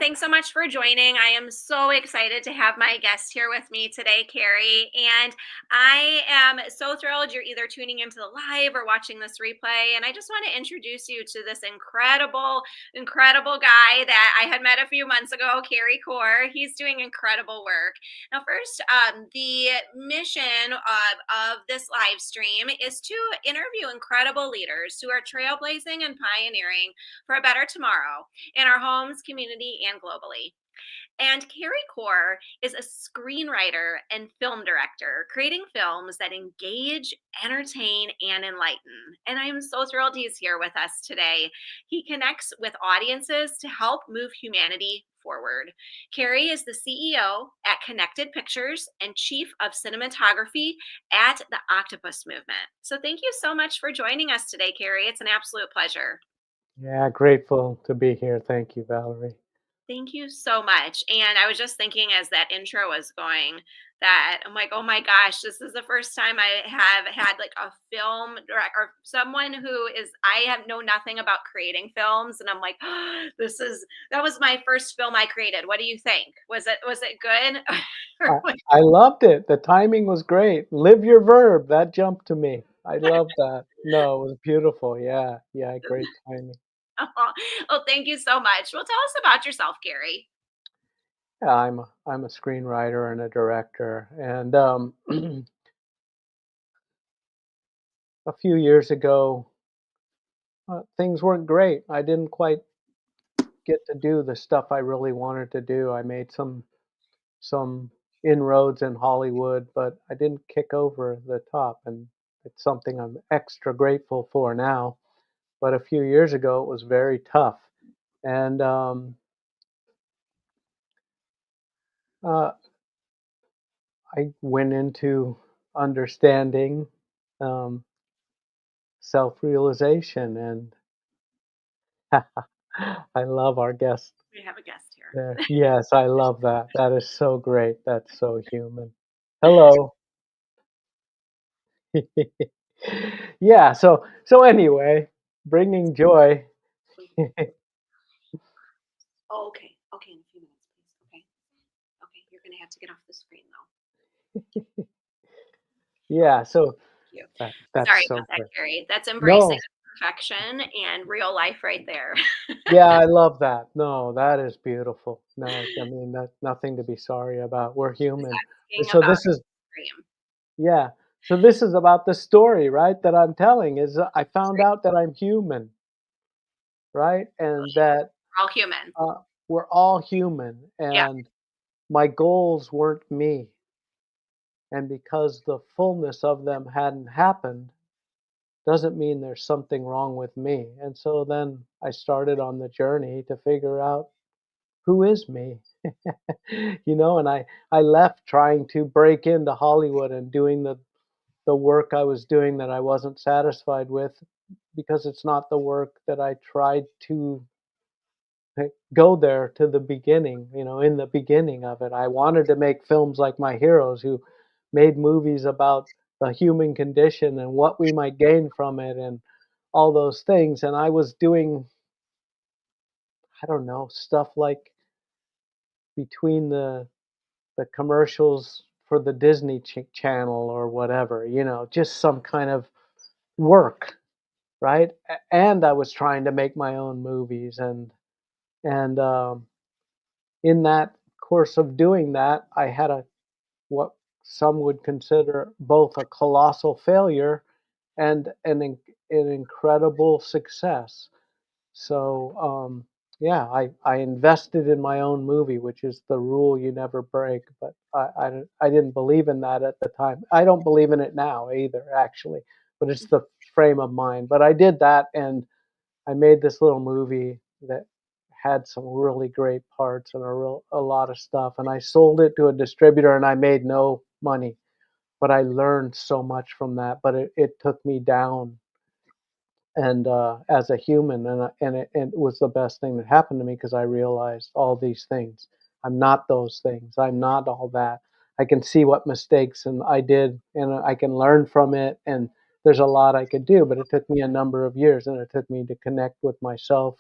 Thanks so much for joining. I am so excited to have my guest here with me today, Carey. And I am so thrilled you're either tuning into the live or watching this replay. And I just want to introduce you to this incredible guy that I had met a few months ago, Carey Corr. He's doing incredible work. Now, first, the mission of this live stream is to interview incredible leaders who are trailblazing and pioneering for a better tomorrow in our homes, community, and globally. And Carey Corr is a screenwriter and film director, creating films that engage, entertain, and enlighten. And I am so thrilled he's here with us today. He connects with audiences to help move humanity forward. Carey is the CEO at Connected Pictures and Chief of Cinematography at the Octopus Movement. So thank you so much for joining us today, Carey. It's an absolute pleasure. Yeah, grateful to be here. Thank you, Valerie. Thank you so much. And I was just thinking as that intro was going that I'm like, oh my gosh, this is the first time I have had like a film direct or someone who is I have know nothing about creating films. And I'm like, oh, that was my first film I created. What do you think? Was it good? I, I loved it. The timing was great. Live your verb. That jumped to me. I love that. No, it was beautiful. Yeah, yeah, great timing. Well, thank you so much. Well, tell us about yourself, Gary. Yeah, I'm a screenwriter and a director, and a few years ago, things weren't great. I didn't quite get to do the stuff I really wanted to do. I made some inroads in Hollywood, but I didn't kick over the top, and it's something I'm extra grateful for now. But a few years ago, it was very tough, and uh, I went into understanding um, self-realization, and I love our guest We have a guest here. there. Yes, I love that. That is so great. That's so human. Hello. Yeah. So anyway, bringing joy. Oh, okay. Okay, in a few minutes, please. Okay. Okay, you're gonna have to get off the screen though. Yeah. So Thank you. that's Sorry so about that, great. Carrie. That's embracing No. perfection and real life right there. Yeah, I love that. No, that is beautiful. No, I mean, that's nothing to be sorry about. We're Just human. asking So about this is, dream. yeah. So this is about the story, right? That I'm telling is I That's found great. out that I'm human, right? And that We're all human. uh, we're all human, Yeah. and my goals weren't me. And because the fullness of them hadn't happened, doesn't mean there's something wrong with me. And so then I started on the journey to figure out who is me. And I left trying to break into Hollywood and doing the work I was doing that I wasn't satisfied with because it's not the work that I tried to go there to the beginning, in the beginning of it. I wanted to make films like my heroes who made movies about the human condition and what we might gain from it and all those things. And I was doing, I don't know, stuff like between the commercials for the Disney Channel or whatever, just some kind of work, right? And I was trying to make my own movies, and in that course of doing that, I had what some would consider both a colossal failure and an incredible success. So, yeah, I invested in my own movie, which is the rule you never break. But I didn't believe in that at the time. I don't believe in it now either, actually. But it's the frame of mind. But I did that, and I made this little movie that had some really great parts and a lot of stuff. And I sold it to a distributor, and I made no money. But I learned so much from that. But it took me down and as a human, and it was the best thing that happened to me because I realized all these things. I'm not those things. I'm not all that. I can see what mistakes and I did, and I can learn from it. And there's a lot I could do, but it took me a number of years, and it took me to connect with myself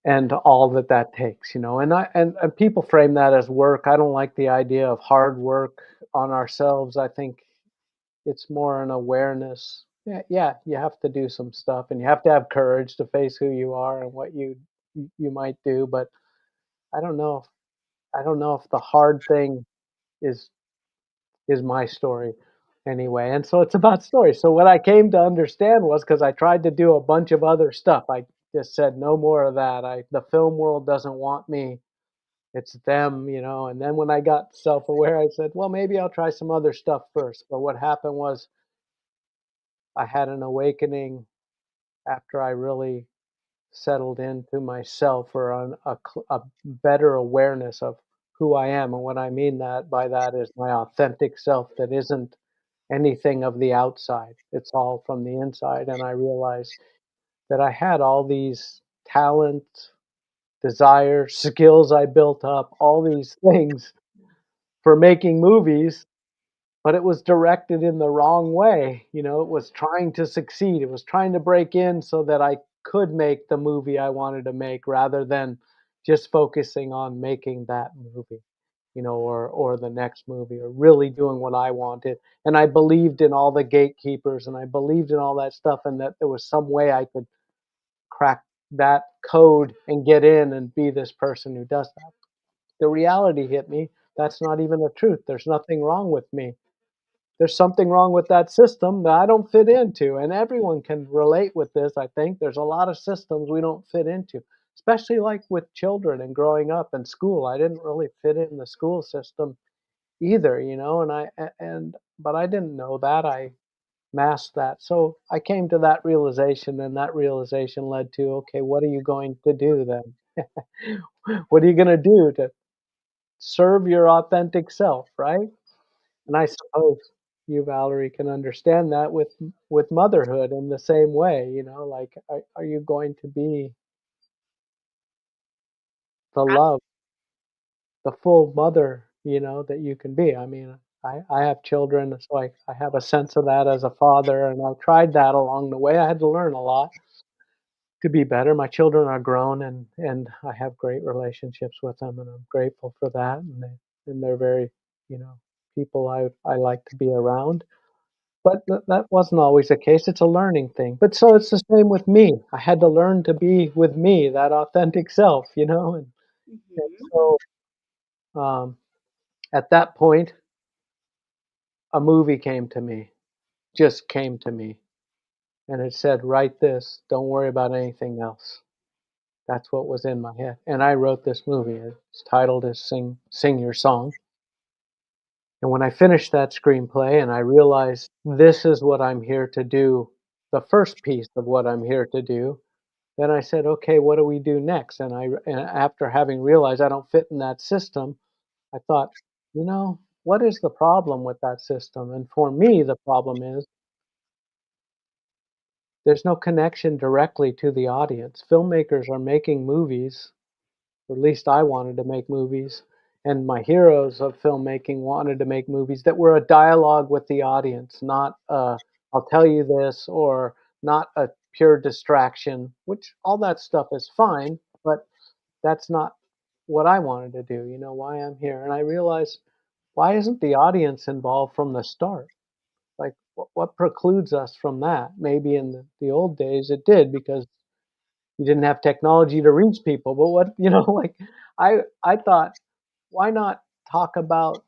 and all that that takes, you know. And people frame that as work. I don't like the idea of hard work on ourselves. I think it's more an awareness. Yeah, yeah, you have to do some stuff, and you have to have courage to face who you are and what you might do. But I don't know if I don't know if the hard thing is is my story anyway. And so it's about story. So what I came to understand was, because I tried to do a bunch of other stuff. I just said no more of that. The film world doesn't want me. It's them, you know. And then when I got self-aware, I said, well, maybe I'll try some other stuff first. But what happened was I had an awakening after I really settled into myself, or on a better awareness of who I am. And what I mean that by that is my authentic self that isn't anything of the outside. It's all from the inside. And I realized that I had all these talents, desires, skills I built up, all these things for making movies, but it was directed in the wrong way. You know, it was trying to succeed. It was trying to break in so that I could make the movie I wanted to make, rather than just focusing on making that movie, you know, or the next movie, or really doing what I wanted. And I believed in all the gatekeepers, and I believed in all that stuff, and that there was some way I could crack that code and get in and be this person who does that. The reality hit me. That's not even the truth. There's nothing wrong with me. There's something wrong with that system that I don't fit into. And everyone can relate with this, I think. There's a lot of systems we don't fit into, especially like with children and growing up in school. I didn't really fit in the school system either, you know, but I didn't know that. I masked that. So I came to that realization, and that realization led to, okay, what are you going to do then? What are you going to do to serve your authentic self, right? And I suppose you, Valerie, can understand that with motherhood in the same way, you know, like, are you going to be the love, the full mother, you know, that you can be? I mean, I have children, so I have a sense of that as a father, and I've tried that along the way. I had to learn a lot to be better. My children are grown, and I have great relationships with them, and I'm grateful for that. And they're very, you know, people I like to be around. But that wasn't always the case. It's a learning thing. But so it's the same with me. I had to learn to be with me, that authentic self, you know. And Mhm. so at that point, a movie came to me, just came to me, and it said, "Write this. Don't worry about anything else." That's what was in my head, and I wrote this movie. It's titled as "Sing Your Song." And when I finished that screenplay and I realized this is what I'm here to do, the first piece of what I'm here to do, then I said, "Okay, what do we do next?" And after having realized I don't fit in that system, I thought, you know, what is the problem with that system? And for me, the problem is there's no connection directly to the audience. Filmmakers are making movies, or at least I wanted to make movies, and my heroes of filmmaking wanted to make movies that were a dialogue with the audience, not I'll tell you this, or not a pure distraction, which all that stuff is fine, but that's not what I wanted to do, you know, why I'm here. And I realized, why isn't the audience involved from the start? Like, what precludes us from that? Maybe in the old days it did, because you didn't have technology to reach people. But what, you know, like, I thought, why not talk about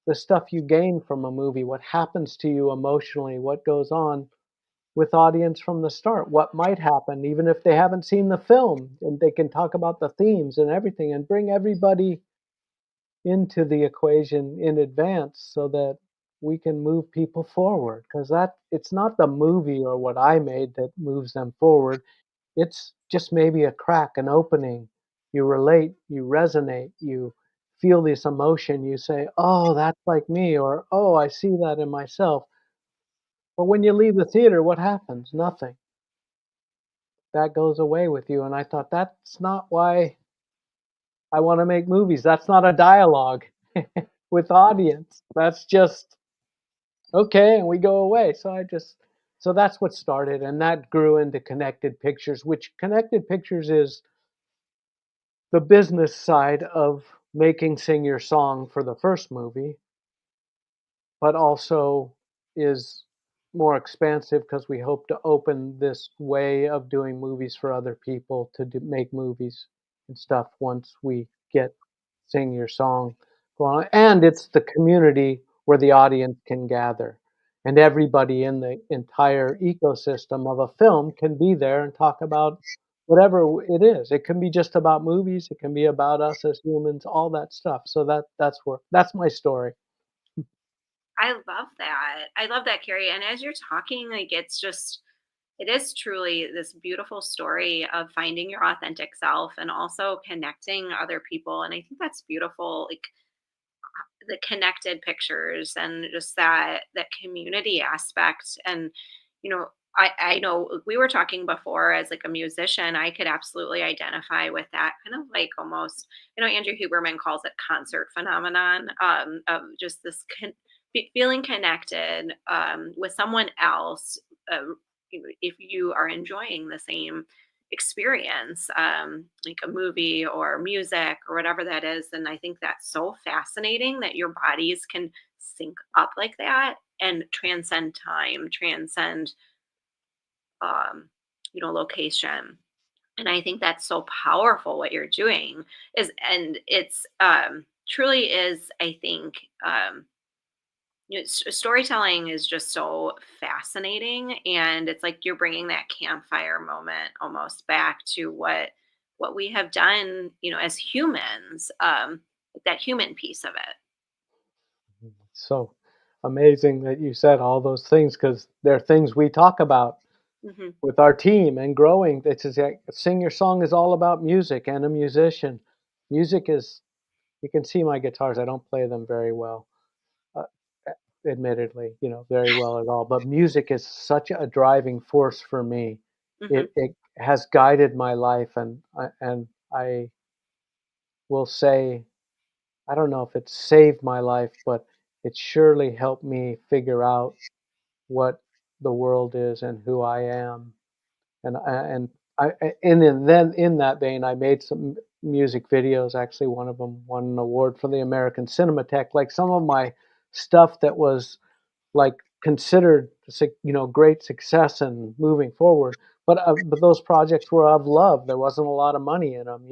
the stuff you gain from a movie, what happens to you emotionally, what goes on with audience from the start, what might happen, even if they haven't seen the film, and they can talk about the themes and everything, and bring everybody into the equation in advance so that we can move people forward. Because that it's not the movie or what I made that moves them forward. It's just maybe a crack, an opening. You relate, you resonate, you feel this emotion, you say, oh, that's like me, or oh, I see that in myself. But when you leave the theater, what happens? Nothing. That goes away with you. And I thought, that's not why I want to make movies. That's not a dialogue with audience. That's just okay, and we go away. So that's what started, and that grew into Connected Pictures, which Connected Pictures is. the business side of making Sing Your Song for the first movie, but also is more expansive because we hope to open this way of doing movies for other people to make movies and stuff once we get Sing Your Song going on. And it's the community where the audience can gather. And everybody in the entire ecosystem of a film can be there and talk about whatever it is. It can be just about movies, it can be about us as humans, all that stuff. So that's my story. I love that. I love that, Carrie. And as you're talking, like it is truly this beautiful story of finding your authentic self and also connecting other people. And I think that's beautiful. Like the connected pictures and just that community aspect. And you know, I know we were talking before, as like a musician, I could absolutely identify with that kind of like almost, Andrew Huberman calls it concert phenomenon, of just this feeling connected, with someone else, uh, if you are enjoying the same experience, like a movie or music or whatever that is. And I think that's so fascinating that your bodies can sync up like that and transcend time, transcend, um, location. And I think that's so powerful what you're doing is, and it's, truly is, I think, storytelling is just so fascinating, and it's like you're bringing that campfire moment almost back to what we have done, as humans, that human piece of it. So amazing that you said all those things because they're things we talk about Hmm. with our team and growing. It's just like Sing Your Song is all about music and a musician. Music is, you can see my guitars, I don't play them very well, uh, admittedly, very well at all. But music is such a driving force for me. Hmm. It has guided my life, and I will say, I don't know if it saved my life, but it surely helped me figure out what the world is and who I am. And then in that vein, I made some music videos. Actually, one of them won an award for the American Cinematech. Like some of my stuff that was like considered, great success and moving forward. But those projects were of love. There wasn't a lot of money in them,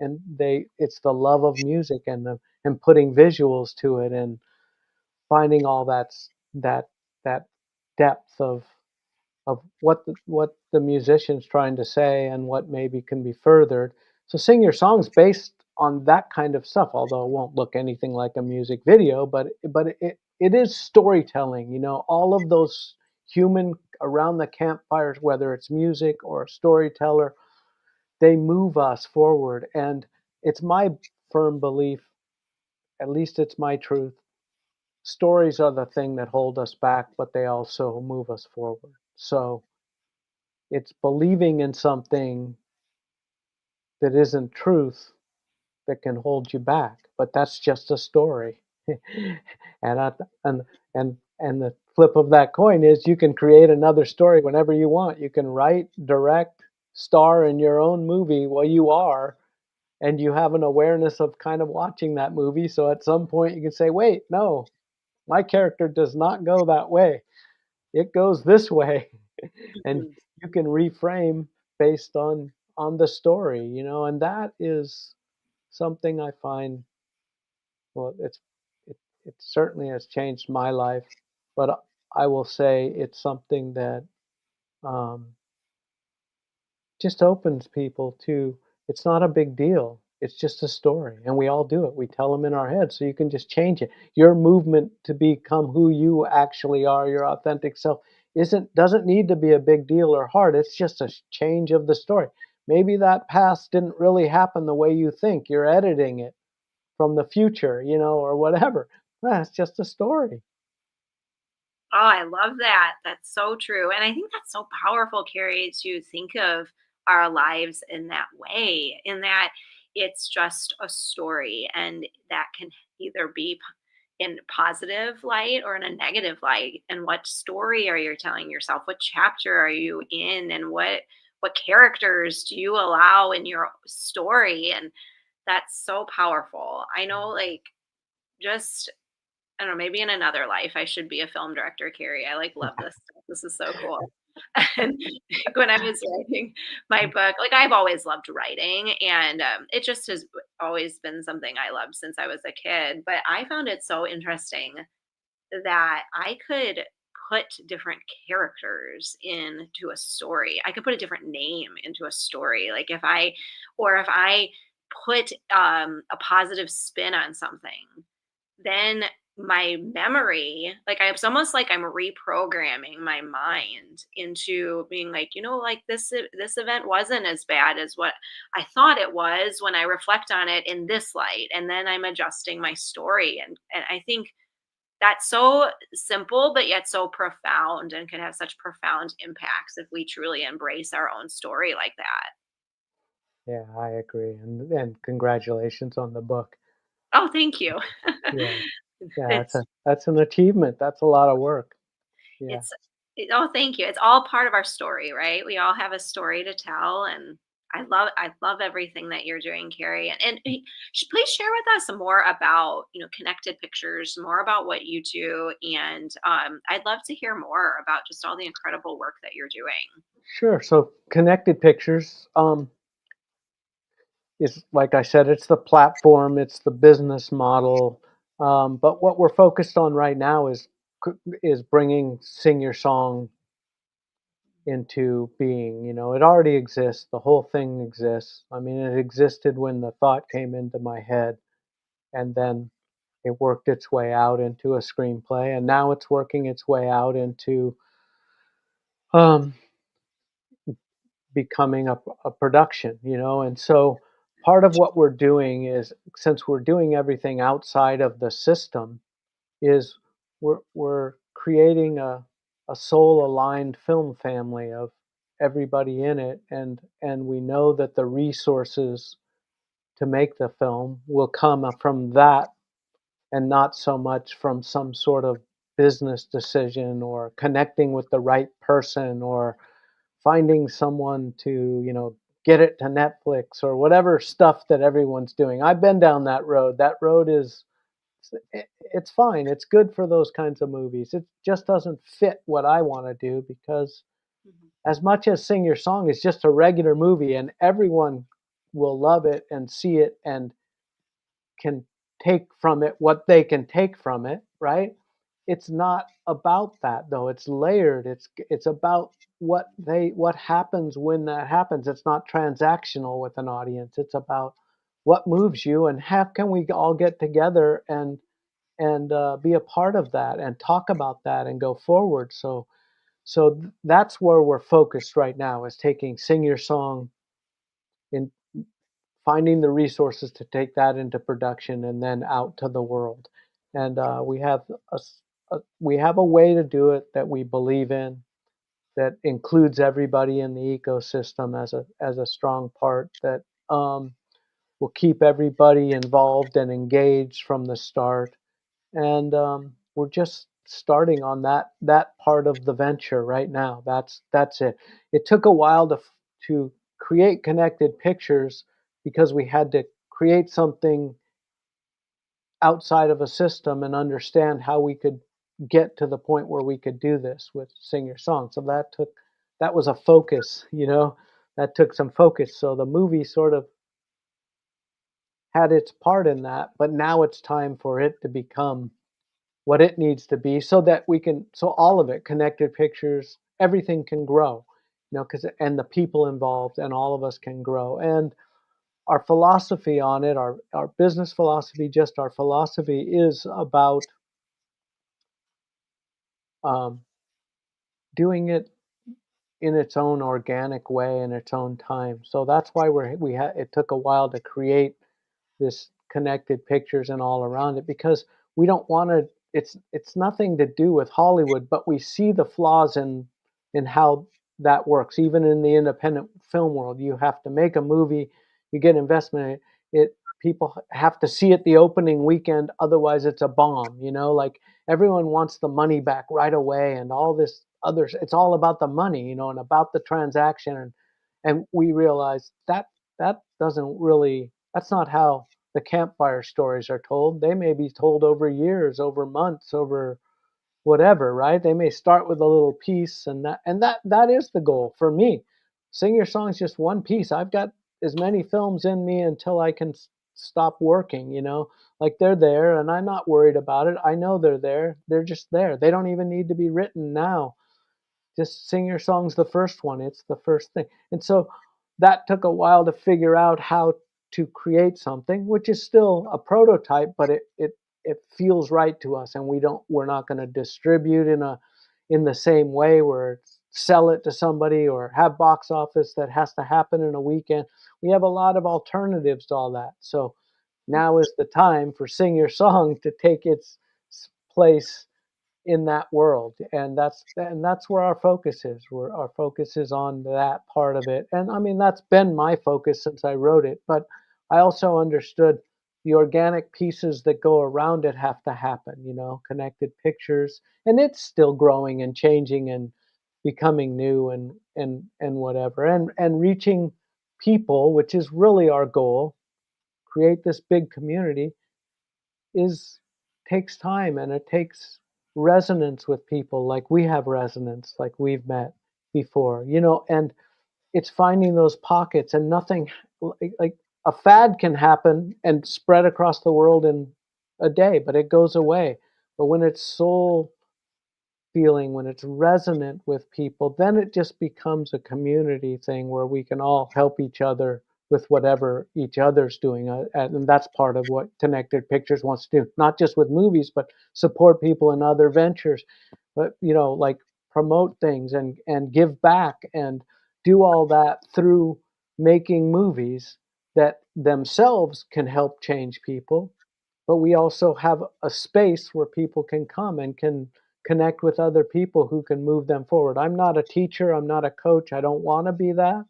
and they it's the love of music and putting visuals to it and finding all that depth of what the musician's trying to say and what maybe can be furthered. So Sing Your Song's based on that kind of stuff, although it won't look anything like a music video, but it is storytelling, all of those human around the campfires, whether it's music or a storyteller, they move us forward. And it's my firm belief, at least it's my truth, stories are the thing that hold us back, but they also move us forward. So it's believing in something that isn't truth that can hold you back, but that's just a story. and I, and the flip of that coin is you can create another story whenever you want. You can write, direct, star in your own movie while you are, and you have an awareness of kind of watching that movie. So at some point you can say, "Wait, no, my character does not go that way. It goes this way." And Hmm. you can reframe based on the story, and that is something I find, well, it certainly has changed my life, but I will say it's something that um, just opens people to, it's not a big deal. It's just a story, and we all do it. We tell them in our head, so you can just change it. Your movement to become who you actually are, your authentic self, doesn't need to be a big deal or hard. It's just a change of the story. Maybe that past didn't really happen the way you think. You're editing it from the future, or whatever. That's just a story. Oh, I love that. That's so true. And I think that's so powerful, Carrie, to think of our lives in that way, in that it's just a story, and that can either be in positive light or in a negative light. And what story are you telling yourself? What chapter are you in? And what characters do you allow in your story? And that's so powerful. I know, like, just I don't know, maybe in another life I should be a film director, Carrie. I like love this stuff. This is so cool. And when I was writing my book, like I've always loved writing, and it just has always been something I loved since I was a kid. But I found it so interesting that I could put different characters into a story. I could put a different name into a story. Like if I put a positive spin on something, then my memory, like it's almost like I'm reprogramming my mind into being like, like this event wasn't as bad as what I thought it was when I reflect on it in this light, and then I'm adjusting my story, and I think that's so simple but yet so profound, and can have such profound impacts if we truly embrace our own story like that. Yeah, I agree, and congratulations on the book. Oh, thank you. Yeah, yeah, it's that's an achievement. That's a lot of work. Yeah, It's oh, thank you. It's all part of our story, right? We all have a story to tell, and I love everything that you're doing, Carrie. Please share with us more about connected pictures, more about what you do, and I'd love to hear more about just all the incredible work that you're doing. sure. So connected pictures is, like I said, it's the platform, it's the business model. But what we're focused on right now is bringing Sing Your Song into being. You know, it already exists. The whole thing exists. I mean, it existed when the thought came into my head, and then it worked its way out into a screenplay, and now it's working its way out into um, becoming a production. You know, and so part of what we're doing is, since we're doing everything outside of the system, is we're creating a soul aligned film family of everybody in it, and we know that the resources to make the film will come from that, and not so much from some sort of business decision or connecting with the right person or finding someone to, get it to Netflix or whatever stuff that everyone's doing. I've been down that road. That road is, it's fine. It's good for those kinds of movies. It just doesn't fit what I want to do, because Mhm. as much as Sing Your Song is just a regular movie and everyone will love it and see it and can take from it what they can take from it, right? It's not about that though. It's layered. It's about what happens when that happens. It's not transactional with an audience. It's about what moves you, and how can we all get together and be a part of that and talk about that and go forward. So that's where we're focused right now, is taking Sing Your Song and finding the resources to take that into production and then out to the world. And we have a way to do it that we believe in, that includes everybody in the ecosystem as a strong part, that will keep everybody involved and engaged from the start. And we're just starting on that part of the venture right now. That's it. It took a while to create connected pictures, because we had to create something outside of a system and understand how we could get to the point where we could do this with Sing Your Song. So that was a focus, that took some focus. So the movie sort of had its part in that, but now it's time for it to become what it needs to be, so that so all of it, connected pictures, everything can grow, because, and the people involved and all of us can grow. And our philosophy on it, our business philosophy, just our philosophy, is about um, doing it in its own organic way, in its own time. So that's why it took a while to create this connected pictures and all around it, because we don't want to, it's nothing to do with Hollywood, but we see the flaws in how that works. Even in the independent film world, you have to make a movie, you get investment in it, people have to see it the opening weekend, otherwise it's a bomb. Like, everyone wants the money back right away, and all this others, it's all about the money, and about the transaction. And we realized that that doesn't really, that's not how the campfire stories are told. They may be told over years, over months, over whatever, right? They may start with a little piece, and that is the goal for me. Sing Your Song is just one piece. I've got as many films in me until I can stop working, like they're there and I'm not worried about it. I know they're there. They're just there. They don't even need to be written now. Just Sing Your Song's the first one. It's the first thing. And so that took a while to figure out how to create something, which is still a prototype, but it feels right to us, and we're not going to distribute in the same way where sell it to somebody or have box office that has to happen in a weekend. We have a lot of alternatives to all that. So now is the time for Sing Your Song to take its place in that world, and that's where our focus is. Where our focus is on that part of it, and I mean that's been my focus since I wrote it. But I also understood the organic pieces that go around it have to happen. Connected pictures, and it's still growing and changing and becoming new and whatever, and reaching people, which is really our goal. Create this big community is takes time, and it takes resonance with people like we have resonance, like we've met before, and it's finding those pockets, and nothing like a fad can happen and spread across the world in a day, but it goes away. But when it's soul feeling, when it's resonant with people, then it just becomes a community thing where we can all help each other with whatever each other's doing. And that's part of what Connected Pictures wants to do, not just with movies, but support people in other ventures, but, like promote things and give back and do all that through making movies that themselves can help change people. But we also have a space where people can come and can connect with other people who can move them forward. I'm not a teacher, I'm not a coach, I don't want to be that.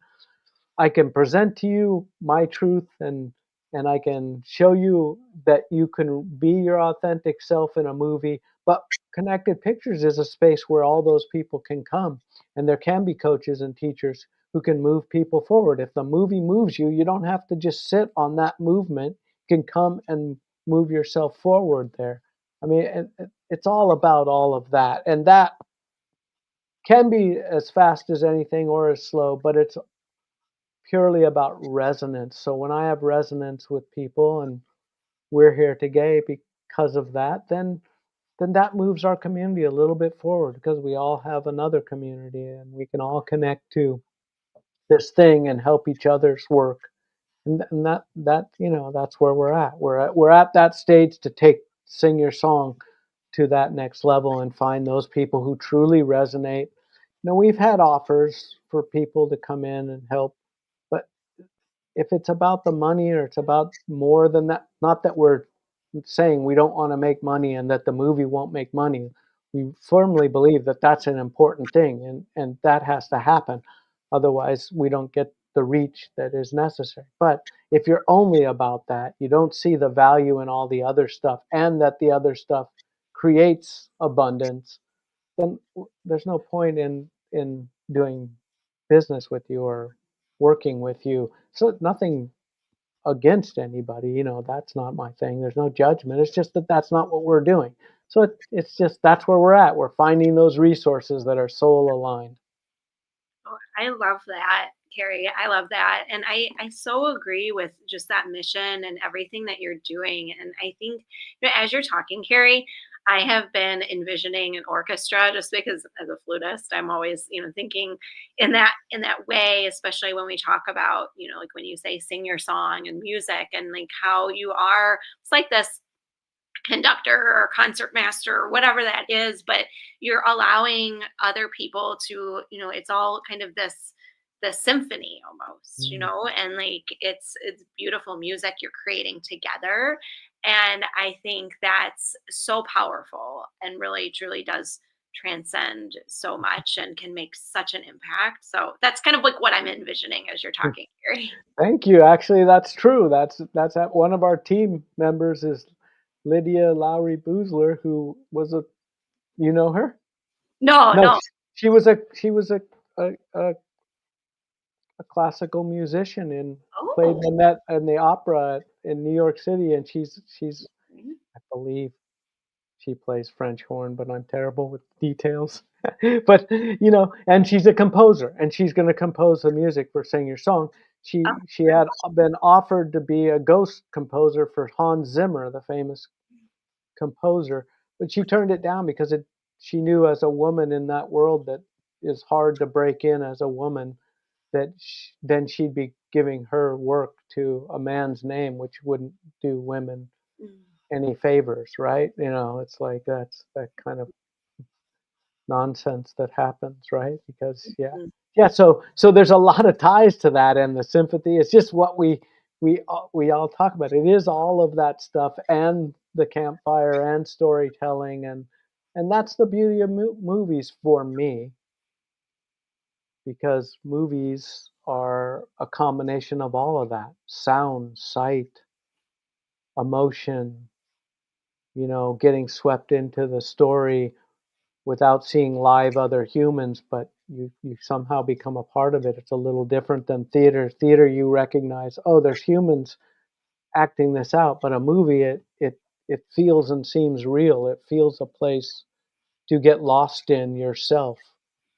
I can present to you my truth, and I can show you that you can be your authentic self in a movie. But Connected Pictures is a space where all those people can come, and there can be coaches and teachers who can move people forward. If the movie moves you, you don't have to just sit on that movement. You can come and move yourself forward there. I mean, it's all about all of that, and that can be as fast as anything or as slow, but it's purely about resonance. So when I have resonance with people and we're here today because of that, then that moves our community a little bit forward, because we all have another community and we can all connect to this thing and help each other's work. And that's where we're at. We're at that stage to take Sing Your Song to that next level and find those people who truly resonate. We've had offers for people to come in and help, but if it's about the money or it's about more than that, not that we're saying we don't want to make money and that the movie won't make money. We firmly believe that that's an important thing, and that has to happen. Otherwise, we don't get the reach that is necessary. But if you're only about that, you don't see the value in all the other stuff, and that the other stuff creates abundance, then there's no point in doing business with you or working with you. So nothing against anybody, that's not my thing. There's no judgment. It's just that that's not what we're doing. So it's just that's where we're at. We're finding those resources that are soul aligned. Oh, I love that, Carrie. I love that. And I so agree with just that mission and everything that you're doing. And I think, as you're talking, Carrie, I have been envisioning an orchestra, just because as a flutist, I'm always, thinking in that way, especially when we talk about, like when you say sing your song and music, and like how you are, it's like this conductor or concert master or whatever that is, but you're allowing other people to, it's all kind of this symphony almost, Mm. and like it's beautiful music you're creating together. And I think that's so powerful and really truly does transcend so much and can make such an impact. So that's kind of like what I'm envisioning as you're talking, Gary. Thank you. Actually, that's true. That's at one of our team members is Lydia Lowry Boozler, who was a, you know her? No, No, no. she was a a classical musician and played Oh. the Met and the opera in New York City, and she's Okay. I believe she plays French horn, but I'm terrible with details. But, and she's a composer, and she's gonna compose the music for Sing Your Song. Oh, She had been offered to be a ghost composer for Hans Zimmer, the famous composer, but she turned it down because she knew as a woman in that world that is hard to break in as a woman, that then she'd be giving her work to a man's name, which wouldn't do women mm, any favors, right? It's like that's that kind of nonsense that happens, right? Because mm. yeah. So there's a lot of ties to that, and the sympathy. It's just what we all talk about. It is all of that stuff, and the campfire, and storytelling, and that's the beauty of movies for me, because movies are a combination of all of that: sound, sight, emotion. Getting swept into the story without seeing live other humans, but you somehow become a part of it. It's a little different than theater. Theater, you recognize, oh, there's humans acting this out, but a movie, it feels and seems real. It feels a place to get lost in yourself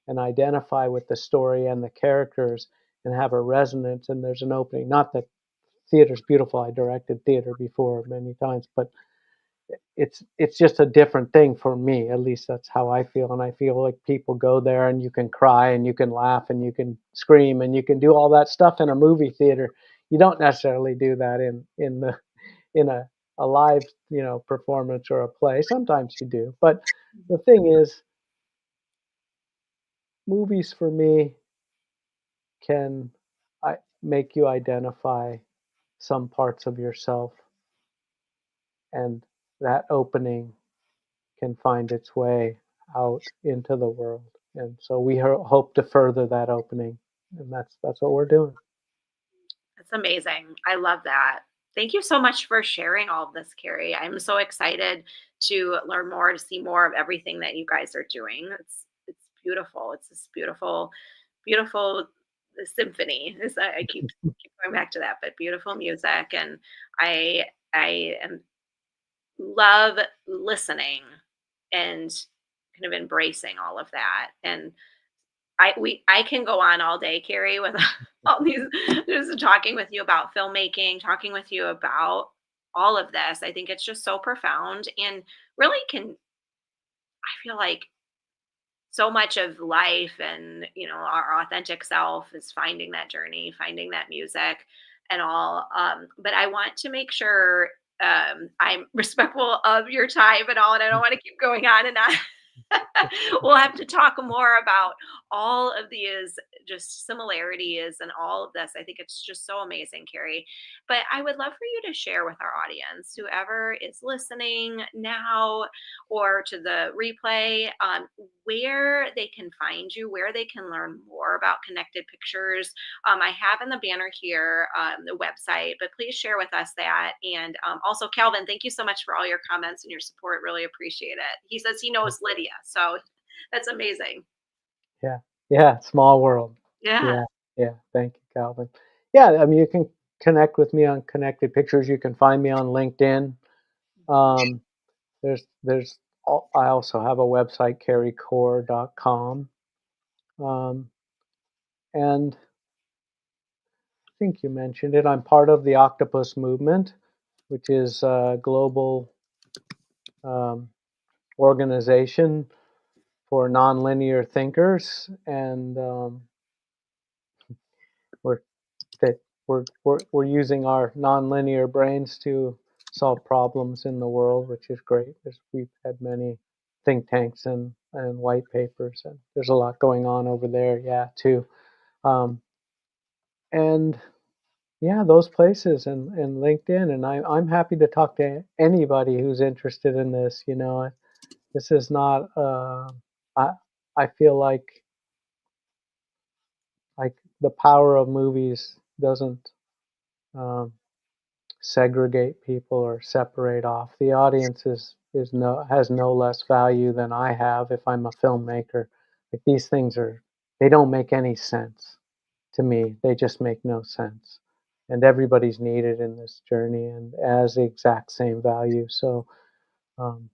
and identify with the story and the characters and have a resonance. And there's an opening. Not that theater's beautiful. I directed theater before many times, but it's just a different thing for me. At least that's how I feel, and I feel like people go there and you can cry and you can laugh and you can scream and you can do all that stuff in a movie theater. You don't necessarily do that in a live performance or a play. Sometimes you do, but the thing is, movies for me can make you identify some parts of yourself, and that opening can find its way out into the world. And so we hope to further that opening, and that's what we're doing. That's amazing. I love that. Thank you so much for sharing all of this, Carrie. I'm so excited to learn more, to see more of everything that you guys are doing. It's beautiful. It's this beautiful, beautiful symphony. I keep going back to that, but beautiful music, and I I am love listening and kind of embracing all of that. And I can go on all day, Carrie, with all these just talking with you about filmmaking, talking with you about all of this. I think it's just so profound and really can I feel like so much of life and our authentic self is finding that journey, finding that music and all. But I want to make sure I'm respectful of your time and all, and I don't want to keep going on and on. We'll have to talk more about all of these just similarities and all of this. I think it's just so amazing, Carrie. But I would love for you to share with our audience, whoever is listening now or to the replay, where they can find you, where they can learn more about Connected Pictures. I have in the banner here the website, but please share with us that. And also, Calvin, thank you so much for all your comments and your support. Really appreciate it. He says he knows Lydia, so that's amazing. Yeah, yeah, small world. Yeah. Yeah, yeah. Thank you, Calvin. Yeah, I mean, you can connect with me on Connected Pictures. You can find me on LinkedIn. Um, I also have a website, careycorr.com. Um, and I think you mentioned it. I'm part of the Octopus Movement, which is a global um, organization for nonlinear thinkers, and we're that we're using our nonlinear brains to solve problems in the world, which is great. We've had many think tanks and white papers, and there's a lot going on over there, yeah, too. Um, and yeah, those places and LinkedIn, and I'm happy to talk to anybody who's interested in this. This is not. I I feel like the power of movies doesn't um, segregate people or separate off. The audience is no has no less value than I have if I'm a filmmaker. Like these things they don't make any sense. to me. They just make no sense. And everybody's needed in this journey and as the exact same value. So, um,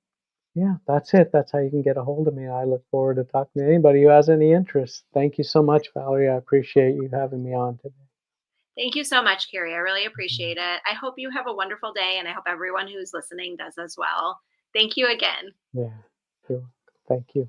yeah, that's it. That's how you can get a hold of me. I look forward to talking to anybody who has any interest. Thank you so much, Valerie. I appreciate you having me on today. Thank you so much, Carrie. I really appreciate it. I hope you have a wonderful day, and I hope everyone who's listening does as well. Thank you again. Yeah, sure. Thank you.